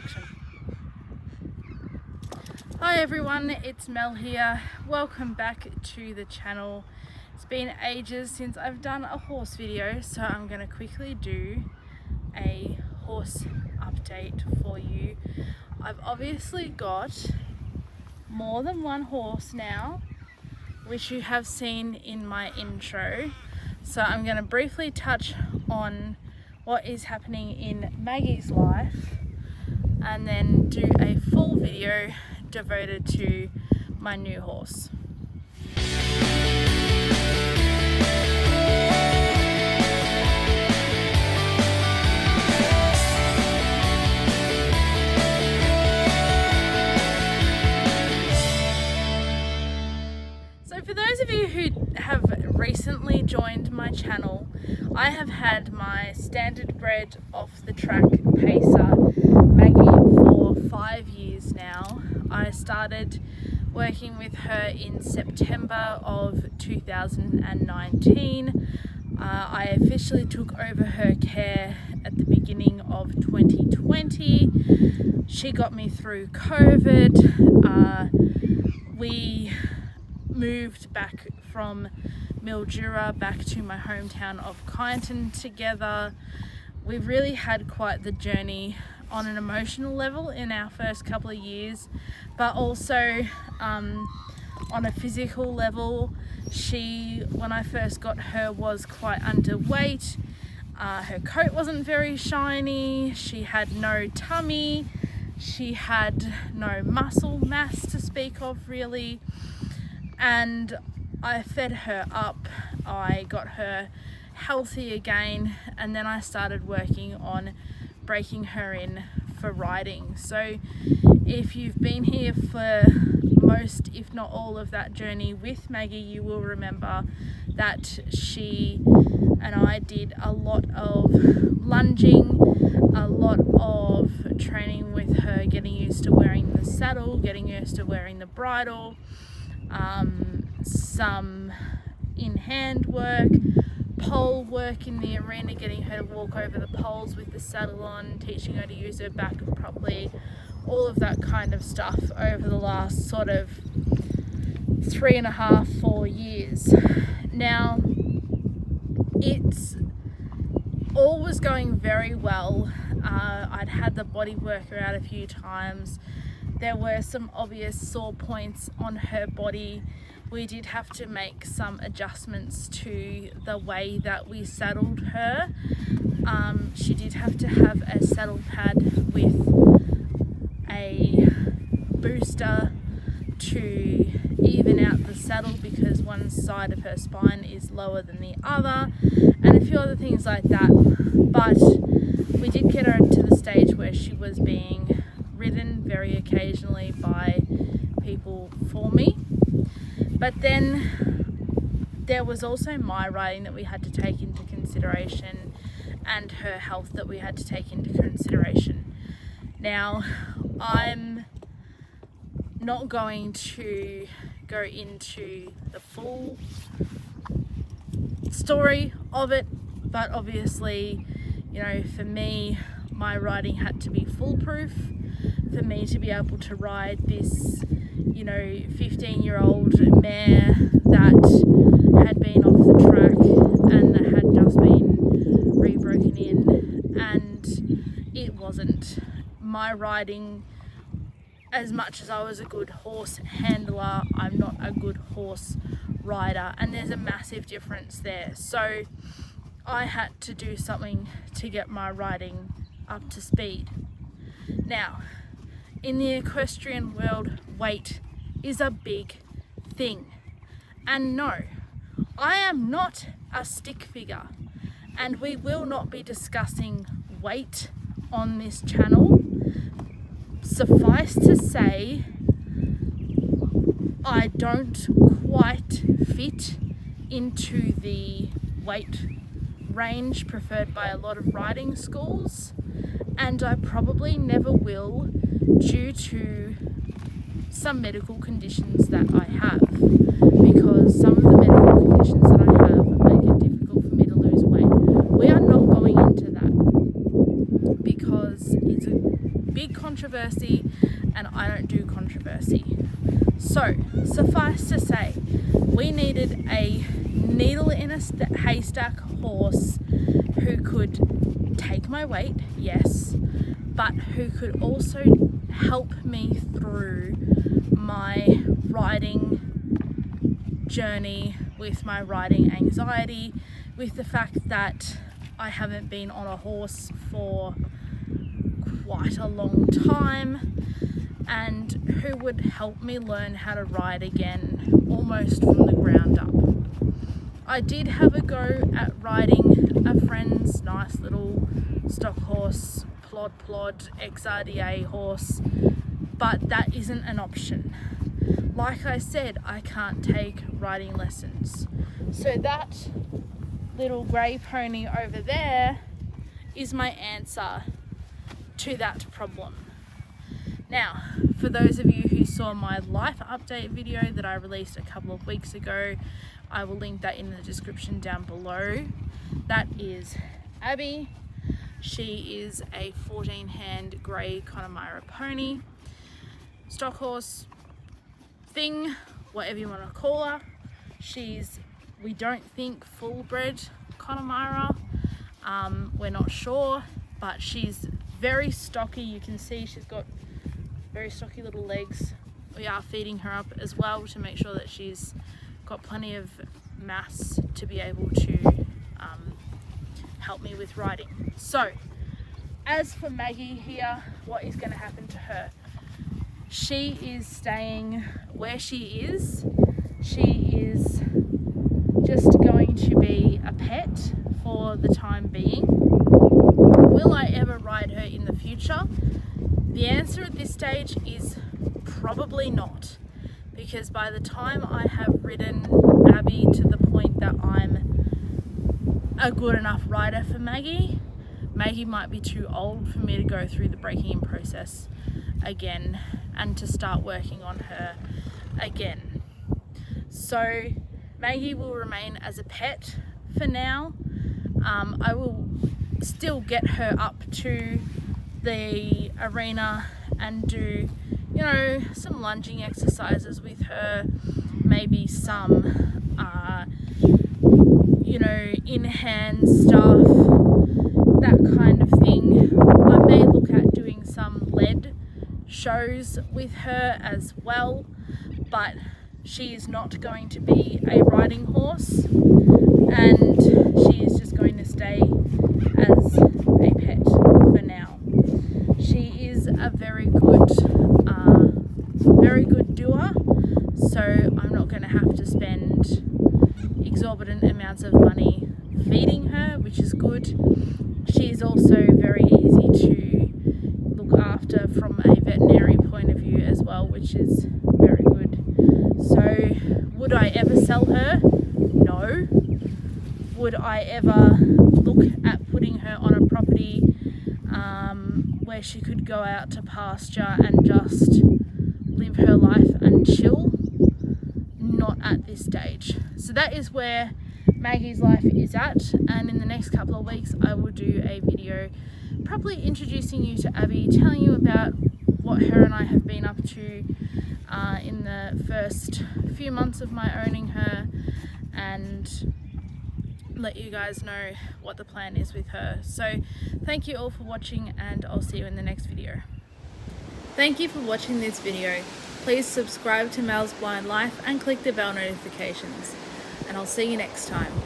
Action. Hi everyone, it's Mel here. Welcome back to the channel. It's been ages since I've done a horse video, so I'm going to quickly do a horse update for you. I've obviously got more than one horse now, which you have seen in my intro. So I'm going to briefly touch on what is happening in Maggie's life and then do a full video devoted to my new horse. So for those of you who have recently joined my channel, I have had my standard bred off the track pacer Maggie for 5 years now. I started working with her in September of 2019. I officially took over her care at the beginning of 2020. She got me through COVID. We moved back from Mildura back to my hometown of Kyneton together. We really had quite the journey on an emotional level in our first couple of years, but also on a physical level. She, when I first got her, was quite underweight. Her coat wasn't very shiny. She had no tummy. She had no muscle mass to speak of, really. And I fed her up, I got her healthy again, and then I started working on breaking her in for riding. So if you've been here for most, if not all, of that journey with Maggie, you will remember that she and I did a lot of lunging, a lot of training with her, getting used to wearing the saddle, getting used to wearing the bridle, some in-hand work, pole work in the arena, getting her to walk over the poles with the saddle on, teaching her to use her back properly, all of that kind of stuff over the last sort of 3.5, 4 years. Now, it's all was going very well. I'd had the body worker out a few times. There were some obvious sore points on her body. We did have to make some adjustments to the way that we saddled her. She did have to have a saddle pad with a booster to even out the saddle because one side of her spine is lower than the other, and a few other things like that. But we did get her to the stage where she was being ridden very occasionally by people for me. But then there was also my riding that we had to take into consideration, and her health that we had to take into consideration. Now, I'm not going to go into the full story of it, but obviously, you know, for me, my riding had to be foolproof for me to be able to ride this, you know, 15-year-old mare that had been off the track and that had just been re-broken in, and it wasn't my riding. As much as I was a good horse handler, I'm not a good horse rider, and there's a massive difference there. So I had to do something to get my riding up to speed. Now, in the equestrian world, weight is a big thing. And no, I am not a stick figure, and we will not be discussing weight on this channel. Suffice to say, I don't quite fit into the weight range preferred by a lot of riding schools, and I probably never will due to some medical conditions that I have, because some of the medical conditions that I have make it difficult for me to lose weight. We are not going into that because it's a big big controversy, and I don't do controversy. So suffice to say, we needed a needle in a haystack horse who could take my weight, yes, but who could also help me through my riding journey, with my riding anxiety, with the fact that I haven't been on a horse for quite a long time, and who would help me learn how to ride again almost from the ground up. I did have a go at riding a friend's nice little stock horse, plod XRDA horse, but that isn't an option. Like I said, I can't take riding lessons. So that little grey pony over there is my answer to that problem. Now, for those of you who saw my life update video that I released a couple of weeks ago, I will link that in the description down below. That is Abby. She is a 14-hand grey Connemara pony, stock horse thing, whatever you want to call her. She's, we don't think, full-bred Connemara. We're not sure, but she's very stocky. You can see she's got very stocky little legs. We are feeding her up as well to make sure that she's got plenty of mass to be able to help me with riding. So as for Maggie here, what is going to happen to her? She is staying where she is. She is just going to be a pet for the time being. Will I ever ride her in the future? The answer at this stage is probably not, because by the time I have ridden Abby to the point that I'm a good enough rider for Maggie, Maggie might be too old for me to go through the breaking in process again and to start working on her again. So Maggie will remain as a pet for now. I will still get her up to the arena and do, you know, some lunging exercises with her, maybe some you know, in-hand stuff, that kind of thing. I may look at doing some lead shows with her as well, but she is not going to be a riding horse, and she is just going to stay as a pet for now. She is a very good doer, so I'm not going to have to spend exorbitant amounts of money feeding her, which is good. She is also very easy to look after from a veterinary point of view as well, which is very good. So would I ever sell her? No. Would I ever look at putting her on a property where she could go out to pasture and just live her life and chill? Not at this stage. So that is where Maggie's life is at, and in the next couple of weeks I will do a video probably introducing you to Abby, telling you about what her and I have been up to in the first few months of my owning her, and let you guys know what the plan is with her. So thank you all for watching, and I'll see you in the next video. Thank you for watching this video. Please subscribe to Mel's Blind Life and click the bell notifications, and I'll see you next time.